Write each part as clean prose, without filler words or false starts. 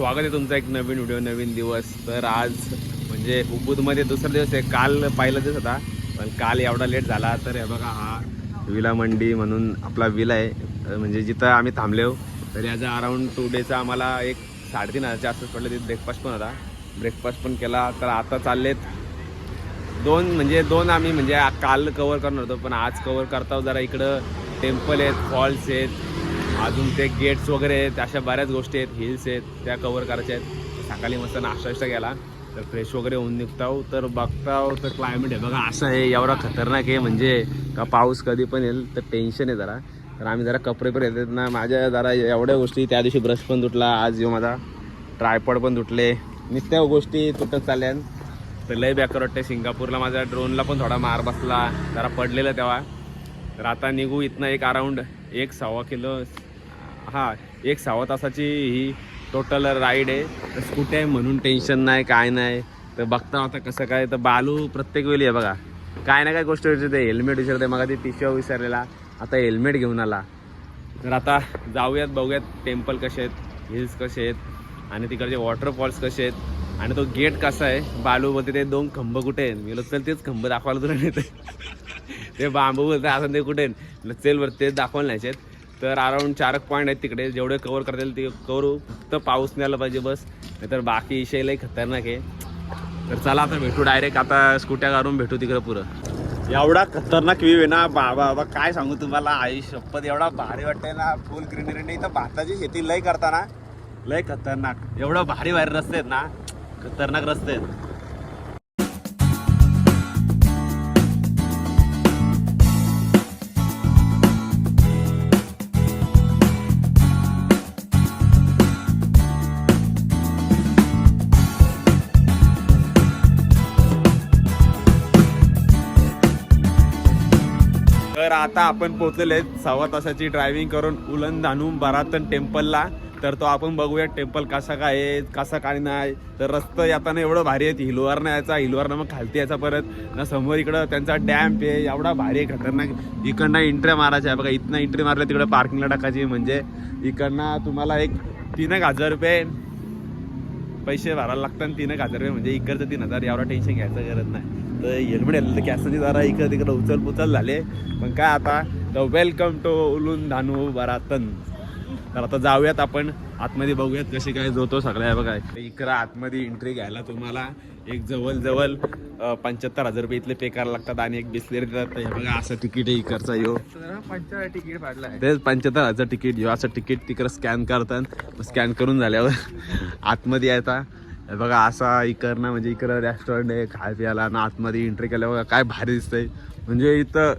स्वागत आहे तुमचा एक नवीन व्हिडिओ नवीन दिवस। तर आज म्हणजे उबूदमध्ये दुसरा दिवस आहे। काल पहिला दिवस होता पण काल एवढा लेट झाला। तर हे बघा हा विला मंडी म्हणून आपला विला आहे, म्हणजे जिथं आम्ही थांबलो। तर याचा अराऊंड 2 डेचा आम्हाला एक 3,500च्या आसपास पडलं। तिथे ब्रेकफास्ट पण होता, ब्रेकफास्ट पण केला। तर आता चाललेत दोन आम्ही म्हणजे काल कवर करणार होतो पण आज कवर करताव। जरा इकडं टेम्पल आहेत, फॉल्स आहेत, अजून ते गेट्स वगैरे आहेत, अशा बऱ्याच गोष्टी आहेत, हिल्स आहेत, त्या कवर करायच्या आहेत। सकाळी मस्त नाश्ता गेला तर फ्रेश वगैरे होऊन निघताव। तर बघताव तर क्लायमेट आहे बघा असं आहे, एवढा खतरनाक आहे म्हणजे का पाऊस कधी पण येईल तर टेन्शन आहे जरा। तर आम्ही जरा कपडे पण येतात ना, माझ्या जरा एवढ्या गोष्टी, त्या दिवशी ब्रश पण तुटला, आज माझा ट्रायपॉड पण तुटले, नुसत्या गोष्टी तुटत चालल्या। तर लय बेकार वाटते। सिंगापूरला माझ्या ड्रोनला पण थोडा मार बसला, जरा पडलेलं तेव्हा। तर आता निघू इथनं एक अराऊंड 1-1.25 किलो, हां 1-1.25 तासाची ही टोटल राईड आहे। तर स्कूटी आहे म्हणून टेन्शन नाही काय नाही। तर बघता आता कसं काय। तर बालू प्रत्येक वेळी आहे बघा काय ना काय गोष्ट विचारते, हेल्मेट विचारते, मग ती टी-शर्ट विसरलेला, आता हेल्मेट घेऊन आला। तर आता जाऊयात बघूयात टेम्पल कसे आहेत, हिल्स कसे आहेत आणि तिकडचे वॉटरफॉल्स कसे आहेत आणि तो गेट कसा आहे। बालू बोलते ते 2 खंब कुठे आहेत, मी चल तेच खंब दाखवायला तुला नाही ते बांबू बोलते असं ते कुठे चल बरं तेच दाखवायला नाहीचे आहेत। तर अराऊंड 4 पॉईंट आहेत तिकडे, जेवढे कवर करता येईल ते करू, फक्त पाऊस नाही आला पाहिजे बस, नाहीतर बाकी विषय लई खतरनाक आहे। तर चला आता भेटू डायरेक्ट, आता स्कूट्या काढून भेटू तिकडं पुरं। एवढा खतरनाक व्ह्यू आहे ना बाबा काय सांगू तुम्हाला, आई शपथ एवढा भारी वाटतंय ना, फुल ग्रीनरी। इथं भाताची शेती लय करताना लय खतरनाक, एवढं भारी भारी रस्ते आहेत ना, खतरनाक रस्ते आहेत। तर आता आपण पोहोचलेले आहेत 1.25 तासाची ड्रायव्हिंग करून उलनधानू बरातन टेम्पलला। तर तो आपण बघूया टेम्पल कसा काय आहे कसा काय नाही। तर रस्ता येताना एवढं भारी आहे, हिलवरनं यायचा, हिलवरनं मग खालती यायचा परत ना, समोर इकडं त्यांचा डॅम्प आहे, एवढा भारी आहे खतरनाक। इकडनं एंट्री मारायच्या आहे बघा, इथनं एंट्री मारल्या तिकडे पार्किंगला टाकायची, म्हणजे इकडनं तुम्हाला एक 3,000 रुपये पैसे भरायला लागतात। 3,000 रुपये म्हणजे इकडचं 3,000, एवढा टेन्शन घ्यायचं गरज नाही। तर हेल्मेट आलं तर कॅसनी जरा इकडं तिकडं उचल झाले, पण काय आता तर वेलकम टू उलनधानू बरातन। तर आता जाऊयात आपण आतमध्ये, बघूयात कशी काय जोतो सगळ्या आहे बघा। इकडं आतमध्ये एंट्री घ्यायला तुम्हाला एक जवळ 75,000 रुपये इथले पे करायला लागतात आणि एक बिस्लेरी देतात। हे बघा असं तिकीट आहे इकडचा, यो 75,000 तिकीट फाडला आहे, तेच 75,000 तिकीट, यो असं तिकीट तिकडं स्कॅन करतात, स्कॅन करून झाल्यावर आतमध्ये यायचा। बघा असा इकडनं, म्हणजे इकडं रेस्टॉरंट आहे खाय प्यायला ना, आतमध्ये एंट्री केल्या बघा काय भारी दिसतंय। म्हणजे इथं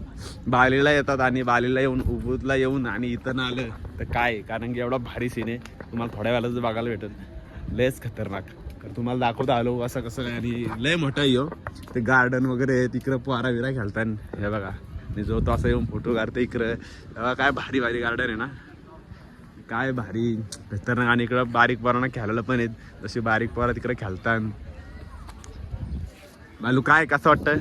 बालीला येतात आणि बालीला येऊन उबूदला येऊन आणि इथं ना आलं तर काय, कारण की एवढा भारी सीन आहे, तुम्हाला थोड्या वेळाच बघायला भेटत, लयच खतरनाक। तर तुम्हाला दाखवता आलो असं कसं काय, आणि लय मोठा आहे ते गार्डन वगैरे, तिकडं पोरा विरा खेळतात हे बघा। आणि जो तो असं येऊन फोटो काढतो इकडं, तेव्हा काय भारी भारी गार्डन आहे ना, काय भारी खतरनाक। आणि इकडं बारीक पोरांना खेळायला पण आहेत, जशी बारीक पोरा तिकडे खेळतात। मालू काय कसं वाटतं?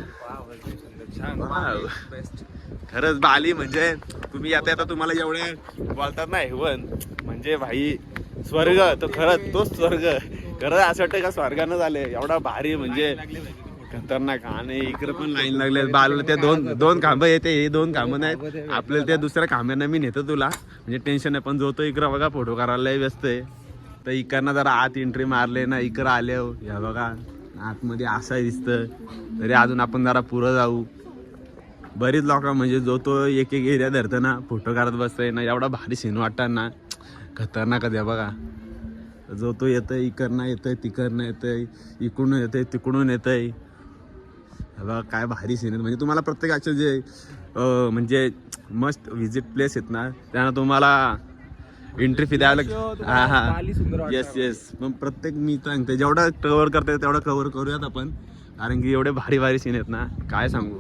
खरंच बाली म्हणजे तुम्ही आता तुम्हाला एवढे बोलतात ना हेवन, म्हणजे भाई स्वर्ग, तो खरंच तोच स्वर्ग, खरंच असं वाटतं का स्वर्गानं झाले, एवढा भारी म्हणजे खतरनाक। आणि इकडे पण लाईन लागले बालूला, ते दोन खांब येते, हे 2 खांब नाहीत आपल्याला, त्या दुसऱ्या खांब्यांना मी नेतो तुला, म्हणजे टेन्शन नाही। पण जो तो इकडं बघा फोटो करायला व्यस्त आहे। तर इकडनं जरा आत एंट्री मारले ना, इकडं आले ह्या बघा आतमध्ये असं दिसतं। तरी अजून आपण जरा पुढं जाऊ, बरीच लोक म्हणजे जो तो एक एरिया धरतं ना, फोटो काढत बसतंय ना, एवढा भारी सीन वाटतात ना, खतरनाक आहे बघा। जो तो येतंय, इकडनं येतंय, तिकडनं येतंय, इकडून येतंय, तिकडून येतंय, बघा काय भारी सीन आहेत। म्हणजे तुम्हाला प्रत्येकाचे जे म्हणजे मस्ट व्हिजिट प्लेस आहेत ना, त्यांना तुम्हाला एंट्री फी द्यायला हां हां येस मग प्रत्येक मी सांगते जेवढा कव्हर करता येईल तेवढा कव्हर करूयात आपण, कारण की एवढे भारी भारी सीन आहेत ना काय सांगू।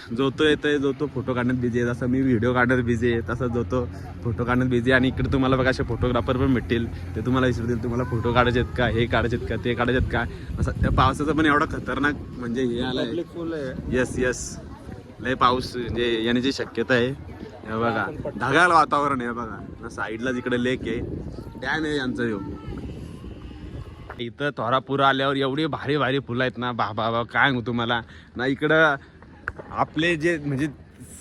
जो तो येतोय, जो तो फोटो काढण्यात बिझी आहे, जसं मी व्हिडिओ काढण्यात बिझी आहे, तसं जो तो फोटो काढण्यात बिझी आहे। आणि इकडे तुम्हाला बघा असे फोटोग्राफर पण भेटतील, ते तुम्हाला विचारतील तुम्हाला फोटो काढायचे आहेत का, हे काढायचे आहेत का, ते काढायचे आहेत का। असं त्या पावसाचं पण एवढा खतरनाक म्हणजे हे आलाय, येस लय पाऊस म्हणजे येण्याची शक्यता आहे। हे बघा ढगाळ वातावरण आहे बघा, साईडला जिकडे लेक आहे डॅन आहे यांचा ह्यो. इथं थोरापूर आल्यावर एवढी भारी भारी फुलं आहेत ना, बाबा काय सांगू तुम्हाला ना. इकडं आपले जे म्हणजे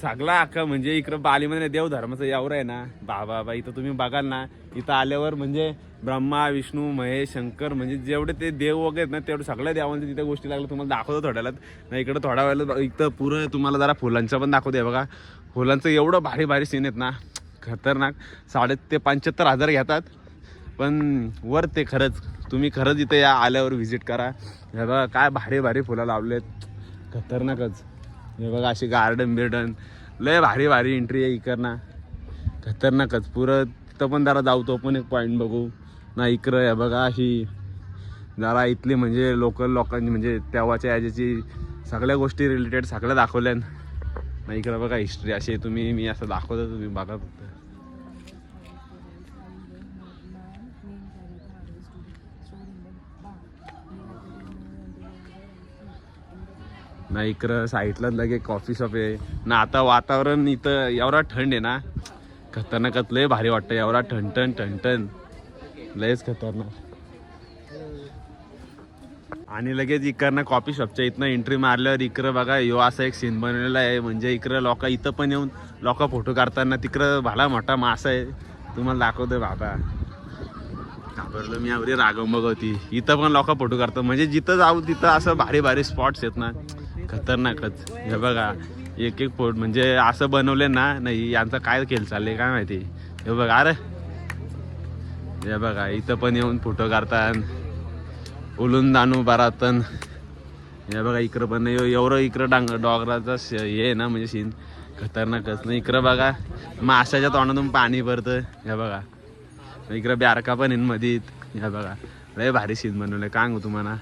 सगळा अख्खा म्हणजे इकडं बालीमध्ये देवधर्माचं एवढं आहे ना, बाबा इथं तुम्ही बघाल ना, इथं आल्यावर म्हणजे ब्रह्मा विष्णू महेश शंकर म्हणजे जेवढे ते देव वगैरे ना तेवढे सगळ्या देवांचे तिथे गोष्टी लागल्या. तुम्हाला दाखवतो थोड्याला ना. इकडं थोड्या वेळेला इथं पुरं तुम्हाला जरा फुलांचं पण दाखवते. बघा फुलांचं एवढं भारी भारी सीन आहेत ना, खतरनाक. 75,000 घेतात पण वर ते. खरंच तुम्ही खरंच इथे या आल्यावर व्हिजिट करा. हे बघा काय भारी भारी फुलं लावलेत, खतरनाकच. हे बघा अशी गार्डन बिर्डन लय भारी भारी एंट्री आहे इकडनं, खतरनाकच. पुरं तिथं पण जरा जाऊ, तो पण एक पॉईंट बघू ना. इकडं हे बघा अशी जरा इथली म्हणजे लोकांनी म्हणजे तेव्हाच्या याच्याची सगळ्या गोष्टी रिलेटेड सगळ्या दाखवल्या ना. इकडं बघा हिस्ट्री अशी तुम्ही मी असं दाखवतो, तुम्ही बघा फक्त. ना इकडं साईडलाच लगे कॉफी शॉप आहे ना. आता वातावरण इथं एवढा थंड आहे ना, खतरनाकच. लय भारी वाटतं एवढा ठणठण लयच खतरनाक. आणि लगेच इकडनं कॉफी शॉपच्या इथनं एंट्री मारल्यावर इकडं बघा यो असा एक सीन बनवलेला आहे. म्हणजे इकडं लोक इथं पण येऊन लोक फोटो काढताना. तिकडं भाला मोठा मासा आहे, तुम्हाला दाखवतोय. बाबा घाबरलो मी, एवढी रागव बघवती. इथं पण लोक फोटो काढतात. म्हणजे जिथं जाऊ तिथं असं भारी भारी स्पॉट्स आहेत ना, खतरनाकच. हे बघा एक एक फोट म्हणजे असं बनवले ना. नाही यांचा काय खेळ चालले काय माहिती. हे बघा अरे, हे बघा इथं पण येऊन फोटो काढतात, उलून दानू बारातन. हे बघा इकडं पण एवढं इकडं डोंगराचा हे आहे ना, म्हणजे सीन खतरनाकच. नाही इकडं बघा माशाच्या तोंडातून पाणी भरतं. हे बघा इकडं ब्यारका पण इन मध्ये. हे बघा लय भारी सीन बनवलं, काय सांगू तुम्हाला.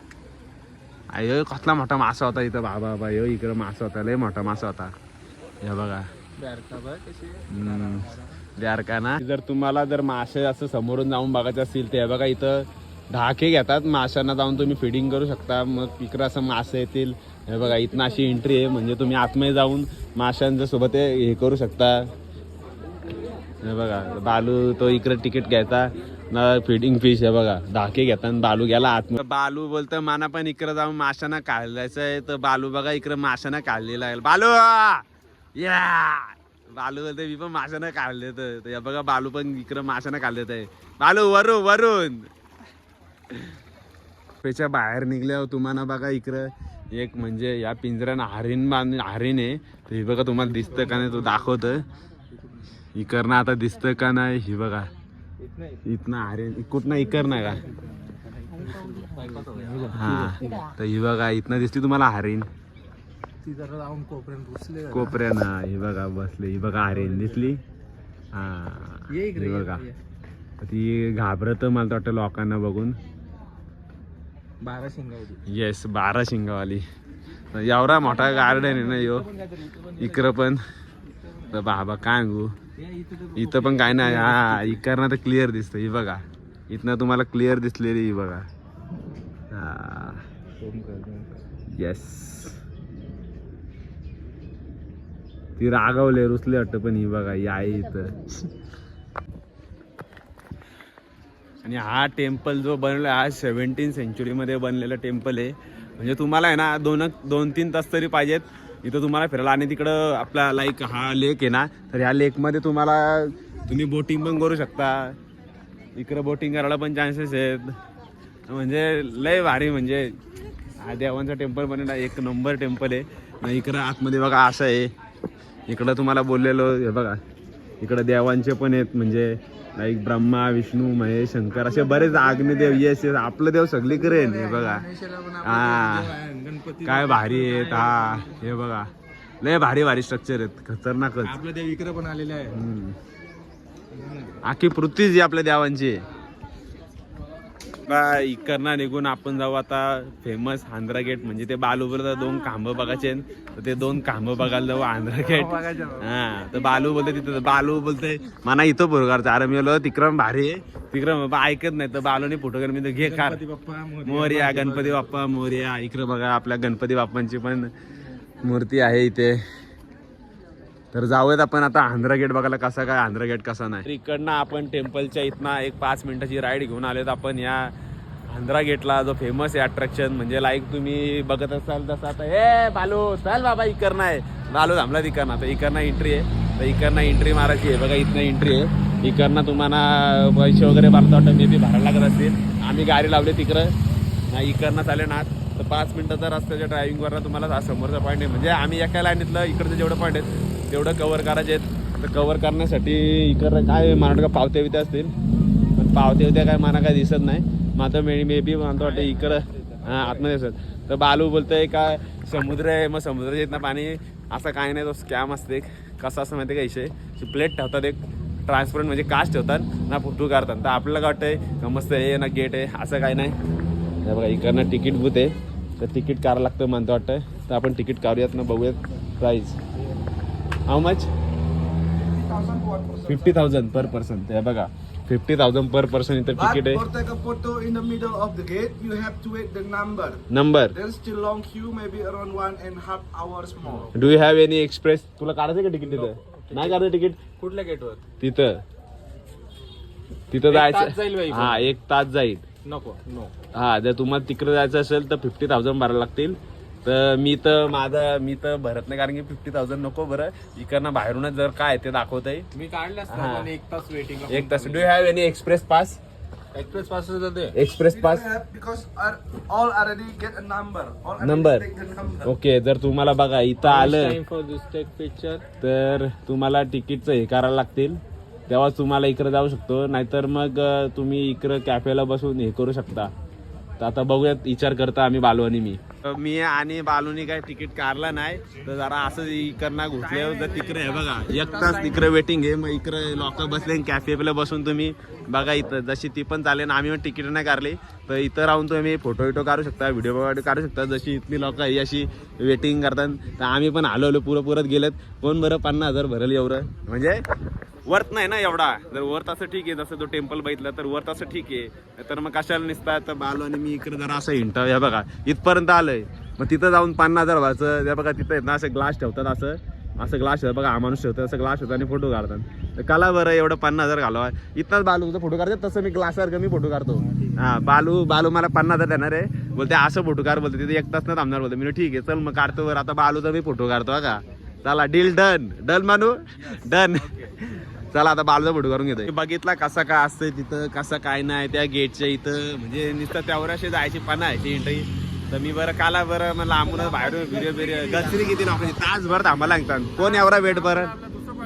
अयो कसला मोठा मासा होता इथं. बाबा यो इकडं मासा होता, लय मोठा मासा होता. हे बघा ब्यारका ना. जर तुम्हाला जर मासे असं समोरून जाऊन बघायचं असेल तर हे बघा इथं ढाके घेतात, माशांना जाऊन तुम्ही फिडिंग करू शकता. मग इकडं असं मासे येतील. हे बघा इथनं अशी एंट्री आहे, म्हणजे तुम्ही आतमध्ये जाऊन माशांच्या सोबत हे करू शकता. हे बघा बालू तो इकडे तिकीट घ्यायचा ना, फिडिंग फिश. हे बघा ढाके घेतात, बालू गेला आतमध्ये. बालू बोलतं माना पण इकडे जाऊन माशांना काढायचं आहे. तर बालू बघा इकडे माशांना काढलेला आहे. बालू या बालू बोलतोय मी पण माशांना काढले. तर हे बघा बालू पण इकडे माशांना काढलेत आहे. बालू वरून त्याच्या बाहेर निघल्यावर तुम्हाला बघा इकडं एक म्हणजे या पिंजऱ्यानं हरिण आहे. तर हे बघा तुम्हाला दिसतं का नाही, तो दाखवतं इकडनं. आता दिसतं का नाही ही बघा, इथनं हरिण कुठनं इकर नाही का. हा तर ही बघा इथनं दिसली तुम्हाला हरिण कोपऱ्यानं. ही बघा बसले, ही बघा हरिण दिसली. हा ही बघा ती घाबरत मला वाटतं लोकांना बघून. 12 शिंगावली. येस 12 शिंगावाली. एवढा मोठा गार्डन आहे ना यो इकडं पण. तर बाबा काय सांगू, इथं पण काय नाही. हा इकडनं तर क्लिअर दिसतं. ही बघा इथनं तुम्हाला क्लिअर दिसलेली. ही बघा हा येस. ती रागवले रुसले वाटतं पण ही बघा ही आहे इथं. आणि हा टेम्पल जो बनवला हा 17th सेंचुरीमध्ये बनलेला टेम्पल आहे. म्हणजे तुम्हाला आहे ना 2-3 तास तरी पाहिजेत इथं तुम्हाला फिरायला. आणि तिकडं आपला लाईक हा लेक आहे ना, तर ह्या लेकमध्ये तुम्ही बोटिंग पण करू शकता. इकडं बोटिंग करायला पण चान्सेस आहेत. म्हणजे लय भारी म्हणजे हा देवांचा टेम्पल बनवला, एक नंबर टेम्पल आहे. इकडं आतमध्ये बघा असं आहे. इकडं तुम्हाला बोललेलो हे बघा इकडं देवांचे पण आहेत, म्हणजे लाईक ब्रह्मा विष्णू महेश शंकर असे बरेच अग्निदेव. येस आपलं देव सगळी करेन. हे बघा हा काय भारी आहेत. हा हे बघा लय भारी भारी स्ट्रक्चर आहेत, खतरनाकच. आपलं देव इकडे पण आलेलं आहे. आखी पृथ्वीच जी आपल्या देवांची. इकडनं निघून आपण जाऊ आता फेमस आंध्रा गेट. म्हणजे ते बालू बोलत 2 खांब बघायचे, तर ते 2 खांब बघायला जाऊ आंध्रा गेट. हा तर बालू बोलते तिथं. बालू बोलतोय मला इथं पुरगारचं. अरे मी बोललो तिकडं भारी आहे, तिकडं ऐकत नाही. तर बालूने फोटो कर. मी घे कार मोरया गणपती बाप्पा मोरया. इकडं बघा आपल्या गणपती बाप्पांची पण मूर्ती आहे इथे. तर जाऊयात आपण आता आंध्रा गेट बघायला कसा काय आंध्रा गेट कसा नाही. इकडनं आपण टेम्पलच्या इथनं एक 5 मिनिटाची राईड घेऊन आलेत आपण या आंध्रा गेटला, जो फेमस आहे अट्रॅक्शन. म्हणजे लाईक तुम्ही बघत असाल तसं आता हे बालू चल बाबा इकडनं आहे, बालू थांबला तिकडनं. तर इकडनं एंट्री आहे, तर इकडनं एंट्री मारायची आहे. बघा इथनं एंट्री आहे. इकडनं तुम्हाला पैसे वगैरे भरता वाटतं मे बी भरायला लागत असतील. आम्ही गाडी लावली तिकडं नाही, इकडनं चालेल ना. तर 5 मिनिटाचा रस्त्याच्या ड्रायव्हिंगवरनं तुम्हाला समोरचा पॉईंट आहे. म्हणजे आम्ही एका लाईनीतलं इकडचं जेवढं पॉईंट आहेत तेवढं कव्हर करायचे आहेत. तर कव्हर करण्यासाठी इकडं काय मला का पावत्या बित्या असतील, पण पावत्या बित्या काय मला काय दिसत नाही. मग आता मे बी म्हणतो वाटतं इकडं हां आतमध्ये दिसत. तर बालू बोलतोय का समुद्र आहे, मग समुद्राच्या इथनं पाणी असं काय नाही, तो स्कॅम असते. कसं असं माहिती आहे का विषय, प्लेट ठेवतात एक ट्रान्सपरंट म्हणजे काच ठेवतात ना, फोटो काढतात. तर आपल्याला काय वाटतंय का मस्त आहे ना गेट आहे, असं काय नाही. हे बघा इकडनं तिकीट बूथ आहे, तर तिकीट काढावं लागतं म्हणतो वाटतं. तर आपण तिकीट काढूयात ना, बघूयात price how much. 50,000 per person. ते बघा 50,000 पर पर्सन इथं तिकीट आहे. Or take a photo in the middle of the gate. You have to wait the number. Number. There's still long queue, maybe around 1.5 hours more. Do you have any express? तुला काढायचं का ticket तिथं? नाही काढायचं ticket कुठल्या गेटवर? तिथं तिथं तास जाईल जायचं. बाई. हा 1 तास जाईल. नको नो. हा जर तुम्हाला तिकडे जायचं असेल तर 50,000 भरायला लागतील. तर मी तर भरत नाही, कारण की 50,000 नको. बरं इकडनं बाहेरूनच जर काय ते दाखवत आहे. मी काढले हा. असतात पण 1 तास वेटिंग. 1 तास. Do you have any express pass? Express pass जाते. Express We pass don't have because all already get a number. All already Number. take the number. Okay. जर तुम्हाला बघा इथं आलं time for this take picture. तर तुम्हाला तिकीटचं हे करायला लागतील, तेव्हाच तुम्हाला इकडे जाऊ शकतो. नाहीतर मग तुम्ही इकडं कॅफेला बसून हे करू शकता. तर आता बघूयात, विचार करता आम्ही बालू आणि मी आणि बालूनी काय तिकीट काढला नाही. तर जरा असं इकडनं घुसल्यावर जर तिकडे आहे बघा 1 तास तिकडे वेटिंग आहे. मग इकडे लोक बसले कॅफेला बसून तुम्ही बघा इथं जशी ती पण चालेल. आम्ही पण तिकीट नाही काढली, तर इथं राहून तुम्ही फोटो काढू शकता, व्हिडिओ काढू शकता. जशी इथली लोक ही अशी वेटिंग करतात. तर आम्ही पण आलो पुरत गेलेत. कोण बरं 50,000 भरल एवढं, म्हणजे वर्थ नाही ना एवढा. जर वर्थ असं ठीक आहे, जसं तो टेम्पल बघितलं तर वर्थ असं ठीक आहे. तर मग कशाला निसतात. तर बालू आणि मी इकडे जरा असं हिंटाव. हे बघा इथपर्यंत आलंय, मग तिथं जाऊन 50,000 व्हायचं. त्या बघा तिथं ना असं ग्लास ठेवतात, असं ग्लास ठेवतात बघा. हा माणूस ठेवतात असं ग्लास ठेवतात आणि फोटो काढतात. तर कला बरं एवढं 50,000 घालवा. इथंच बालूचा फोटो काढतात, तसं मी ग्लासवर कमी फोटो काढतो. हा बालू मला 50,000 देणार आहे बोलते, असं फोटो काढ बोलते. तिथे 1 तास ना थांबणार बोलते. मी ठीक आहे चल मग काढतो. वर आता बालूचा मी फोटो काढतो का. चला डील डन मानू डन. चला आता बालूचा फोटो करून घेतोय. बघितला कसा काय असतंय तिथं, कसं काय नाही त्या गेटच्या इथं. म्हणजे नुसतं त्यावर अशी जायची पणा आहे ती एंट्री. तर मी बरं काला बरं मग लांबूनच बाहेरून व्हिडिओ गचरी किती लोकांची तासभर थांबायला लागतात. कोण एवढा वेट बरं.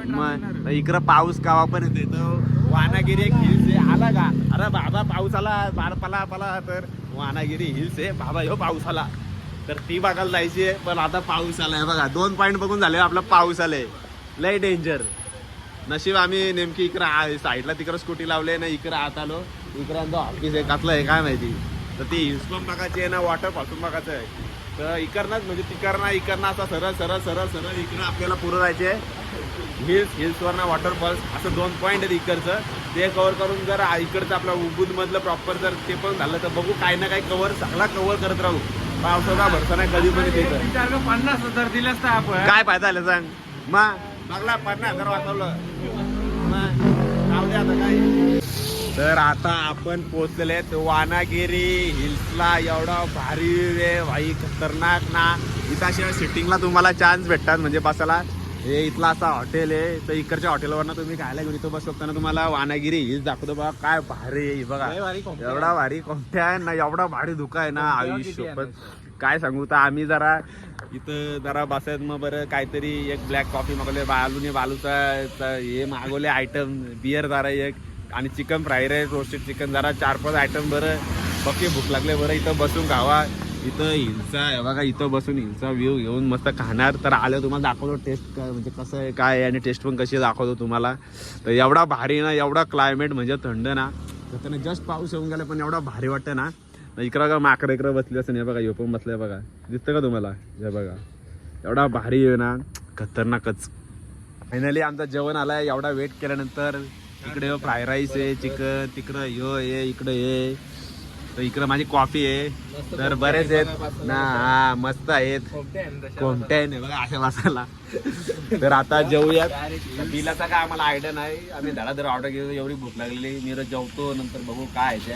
मग इकडं पाऊस कावा पण येते. तर वानागिरी एक हिल्स आहे. आला का अरे बाबा पाऊस आला पला. तर वानागिरी हिल्स आहे बाबा, ह्यो पाऊस आला. तर ती बघायला जायची आहे, पण आता पाऊस आलाय बघा. 2 पॉईंट बघून झाले आपला पाऊस आलाय. लय डेंजर. नशीब आम्ही नेमकी इकडं साईडला तिकडं स्कूटी लावले ना, इकडं आत आलो. इकडं ऑफिस आहे कसलं आहे काय माहिती. तर ती हिल्स पण बघायची आहे ना, वॉटर पासून बघायचं आहे. तर इकडनंच म्हणजे इकडनं असा सरळ इकडं आपल्याला पुरं जायचे आहे. हिल्सवर ना वॉटरफॉल्स असं 2 पॉईंट आहेत इकडचं. ते कव्हर करून जर इकडचं आपलं उबूद मधलं प्रॉपर जर ते पण झालं तर बघू काय ना काय सगळा कव्हर करत राहू. पावसाचा भरसा नाही कधी पण येते. 50,000 दिले असता आपण. काय फायदा झाला सांग. मग बघला 50,000 वाचवलं. मग जाऊ दे आता काय. तर आता आपण पोहोचलेत वानागिरी हिल्सला. एवढा भारी रे भाई, खतरनाक ना. इथं अशा सिटिंगला तुम्हाला चान्स भेटतात म्हणजे बसायला. हे इथला असा हॉटेल आहे. तर इकडच्या हॉटेलवरनं तुम्ही खायला घेऊन इथं बसू शकताना तुम्हाला वानागिरी हिल्स दाखवतो बघा. काय भारी आहे बघा, एवढा भारी कोणत्या आहे ना, एवढा भारी धुका आहे ना आयुष्यपत काय सांगू. तर आम्ही जरा इथं जरा बसत मग बरं काहीतरी एक ब्लॅक कॉफी मागवले. बालूचा हे मागवले आयटम. बियर जरा एक आणि chicken fry rice, roasted chicken जरा 4-5 आयटम. बरं पक्के भूक लागले. बरं इथं बसून खावा. इथं हिलचा आहे बघा, इथं बसून हिलचा व्ह्यू घेऊन मस्त खाणार. तर आलं तुम्हाला दाखवतो टेस्ट काय म्हणजे कसं आहे काय आहे आणि टेस्ट पण कशी दाखवतो तुम्हाला. तर एवढा भारी ना, एवढा क्लायमेट म्हणजे थंड ना. तर त्याने जस्ट पाऊस येऊन गेला पण एवढा भारी वाटतं ना. इकडं का माकडं इकडं बसली असं नाही बघा. यो पण बसलाय बघा, दिसतं का तुम्हाला. हे बघा एवढा भारी आहे ना, खतरनाकच. फायनली आमचं जेवण आलाय. एवढा वेट केल्यानंतर इकडे फ्राय राईस आहे, चिकन तिकडं ये इकडं ये. तर इकडं माझी कॉफी आहे तर बरेच आहेत ना. हा मस्त आहेत कोणत्या नाही बघा अशा मसाला. तर आता जेवूयात. बिलाचा काय आम्हाला आयडिया नाही, आम्ही धडाधड ऑर्डर केली, एवढी भूक लागलेली. मी जेवतो नंतर बघू काय आहे ते.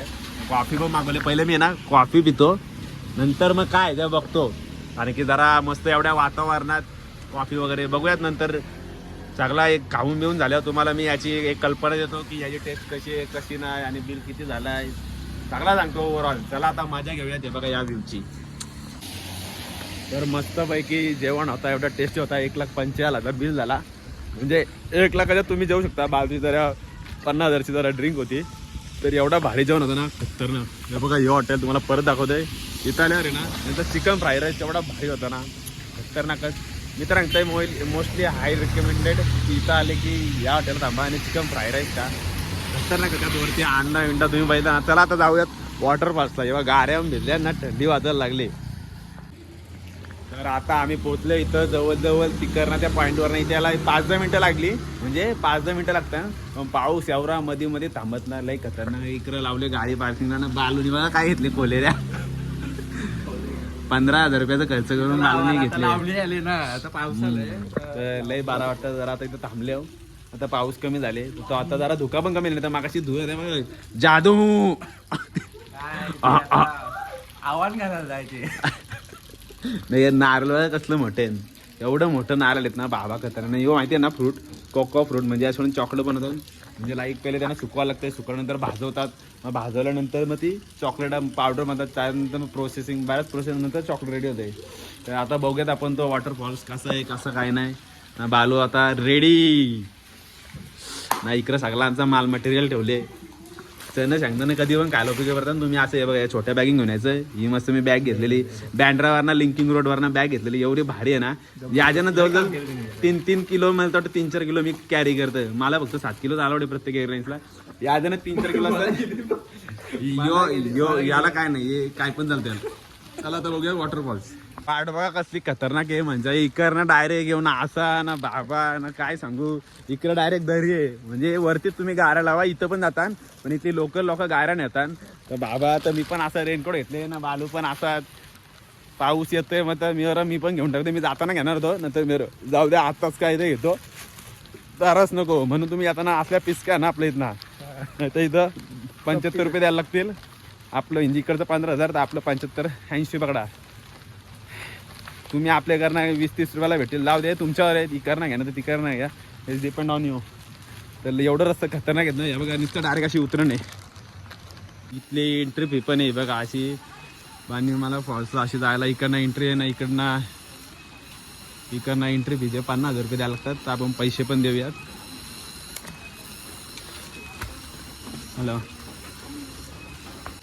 कॉफी पण मागवली, पहिले मी ना कॉफी पितो नंतर मग काय आहे ते बघतो. आणि की जरा मस्त एवढ्या वातावरणात कॉफी वगैरे बघूयात नंतर. चांगला एक खाऊन बिऊन झाल्यावर तुम्हाला मी याची एक कल्पना देतो की याची टेस्ट कशी आहे कशी नाही आणि बिल किती झालं आहे चांगला सांगतो ओव्हरऑल. चला आता मजा घेऊयात हे बघा या व्ह्यूची. तर मस्तपैकी जेवण होता, एवढा टेस्टी होता. 1,45,000 बिल झाला. म्हणजे 1,00,000 तुम्ही जेवू शकता. बाजू जरा 50,000ची जरा ड्रिंक होती. तर एवढा भारी जेवण होतं ना खतरनाक. हे बघा हे हॉटेल तुम्हाला परत दाखवतोय. इथं आल्यावर आहे ना नंतर चिकन फ्राय राईस एवढा भारी होता ना खतरनाकच. मी तर सांगतोय मोस्टली हाय रिकमेंडेड की इथं आले की या हॉटेल थांबा आणि चिकन फ्राय राईस का खतरनाक होत्या. वरती अंडा विंडा तुम्ही पाहिजे ना. चला आता जाऊयात वॉटरफॉल्सला. जेव्हा गाऱ्या भिजल्या ना थंडी वाजायला लागली. तर आता आम्ही पोहोचलो इथं जवळजवळ तिकडनं त्या पॉईंटवर. इथे याला 5-10 मिनटं लागली, म्हणजे 5-10 मिनटं लागतात. पण पाऊस एवढा मध्ये मध्ये थांबत ना लई खतरनाक. इकडं लावले गाडी पार्किंगला ना. बालूनी बघा काय घेतले कोलेऱ्या. 15,000 रुपयाचा खर्च करून बालूनी घेतले ना. आता पाऊस आलाय तर लई बारा वाटतं. जरा आता इथं थांबले. आता पाऊस कमी झाले तो आता जरा धुका पण कमी नाही तर मागाशी धुळ जादू आव्हान करायला जायचे. नाही नारळ कसलं मोठे एवढं मोठं नारळ आहेत ना बाबा खतरनाक. नाही हो माहिती आहे ना फ्रूट कोको फ्रूट म्हणजे असं चॉकलेट बनवतात. म्हणजे लाईक पहिले त्यांना सुकवावं लागतं, सुकवल्यानंतर भाजवतात. मग भाजवल्यानंतर मग ती चॉकलेट पावडर म्हणतात. त्यानंतर मग प्रोसेसिंग बऱ्याच प्रोसेस नंतर चॉकलेट रेडी होते. तर आता बघूयात आपण तो वॉटरफॉल्स कसा आहे कसं काय नाही ना. बालू आता रेडी ना. इकडं सगळा आमचा माल मटेरियल ठेवले. चण सांगताना कधी पण काय उपयोग करतात तुम्ही असं हे बघा छोट्या बॅगिंग घेऊन यायचं. ही मस्त मी बॅग घेतलेली बँड्रावरनं लिंकिंग रोडवरनं बॅग घेतलेली. एवढी भारी आहे ना. याच्यानं जवळजवळ 3-3 किलो मला तर 3-4 किलो मी कॅरी करतोय. मला फक्त 7 किलो आवडे प्रत्येक एअरलाईन्सला. याच्यानं 3-4 किलो याला काय नाही काय पण चालतं. चला तर बघूया वॉटरफॉल्स. पाठ बघा कसली खतरनाक आहे. म्हणजे इकडनं डायरेक्ट येऊन असा ना बाबा ना काय सांगू. इकडं डायरेक्ट दरी आहे. म्हणजे वरती तुम्ही गाऱ्या लावा इथं पण जातात पण इथली लोकल लोक गाऱ्या नेतात. तर बाबा तर मी पण असं रेनकोट घेतले ना. बालू पण असा पाऊस येतोय मग मी पण घेऊन टाकतो. मी जाताना घेणार होतो नंतर मी जाऊ द्या आत्ताच काय ते घेतो तरच नको म्हणून. तुम्ही येताना असल्या पिसक्या ना आपल्या इथं नाही तर इथं 75 रुपये द्यायला लागतील. आपलं इकडचं 15,000 तर आपलं 75-80 पकडा. तुम्ही आपल्या घरनं 20-30 रुपयाला भेटेल. जाऊ दे तुमच्यावर आहे. इकडनं घ्या ना तर तिकडनं घ्या. It's depend on you. तर एवढं रस्ता खतरनाक येत नाही. बघा नुसतं डायरेक्ट अशी उतरण आहे. इथली एंट्री फी पण आहे बघा अशी. आणि मला फॉल्सला अशी जायला इकडनं एंट्री आहे ना. इकडनं एंट्री फी 50,000 रुपये द्यायला लागतात. तर आपण पैसे पण देऊयात. हॅलो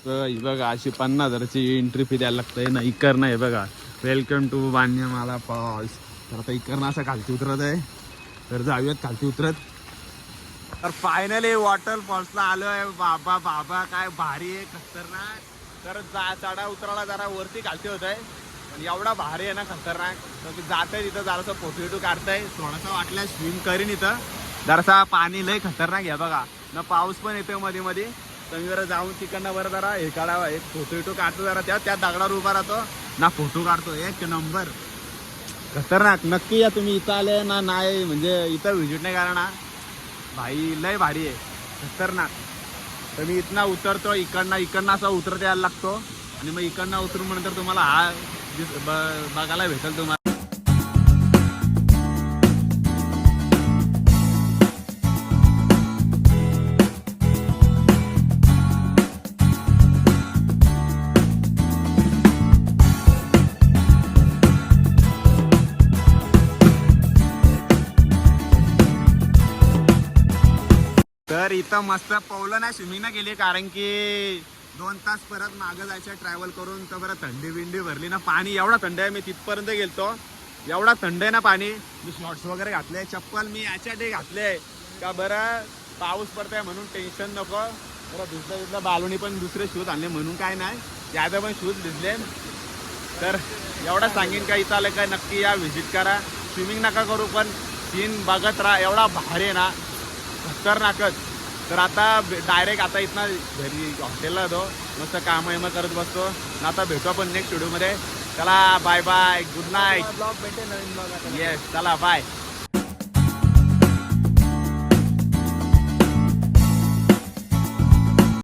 तर बघा अशी 50,000ची एंट्री फी द्यायला लागते ना. इकडनं आहे बघा वेलकम टू बान्यामाला फॉल्स. तर आता इकडनं असं खालती उतरत आहे. तर जाऊयात खालती उतरत. तर फायनली वॉटरफॉल्सला आलो आहे. बाबा बाबा काय भारी आहे खतरनाक. तर चढा उतराला जरा वरती खालती होत आहे पण एवढा भारी आहे ना खतरनाक. तर जात आहे तिथं जरासा फोटो काढताय. थोडासा वाटला स्विम करीन इथं. जरासा पाणी लय खतरनाक आहे बघा ना. पाऊस पण येतोय मध्ये मध्ये. तर मी जरा जाऊन तिकडनं बरं जरा हे काढावा. एक फोटो काढतो जरा त्या दगडावर उभा राहतो ना. फोटो काढतो एक नंबर खतरनाक. नक्की या तुम्ही इथं आले ना. नाही म्हणजे इथं व्हिजिट नाही करा ना भाई लय भारी आहे खतरनाक. तर मी इथनं उतरतो इकडनं असा उतरत यायला लागतो आणि मग इकडनं उतरून नंतर तुम्हाला हा बघायला भेटेल तुम्हाला. तर इथं मस्त पवलं नाही स्विमिंग ना गेली कारण की 2 तास परत मागं जायचं ट्रॅव्हल करून. तर बरं थंडी बिंडी भरली ना. पाणी एवढा थंड आहे. मी तिथपर्यंत गेलतो एवढा थंड आहे ना पाणी. मी शॉर्ट्स वगैरे घातले. चप्पल मी याच्यासाठी घातले का बरं पाऊस पडतंय म्हणून टेन्शन नको. बरं दुसऱ्या बालूनी पण दुसरे शूज आणले म्हणून काय नाही. याचा पण शूज भिजले. तर एवढा सांगेन का इथं आलं काय नक्की या व्हिजिट करा. स्विमिंग नका करू पण सीन बघत राहा. एवढा भारी आहे ना खतरनाकच. तर आता डायरेक्ट आता इथनं घरी हॉटेलला जातो, मस्त कामं करत बसतो. आणि आता भेटू आपण नेक्स्ट व्हिडिओमध्ये. चला bye bye, good night. Blog भेटेल नवीन ब्लॉग आता. येस, चला बाय.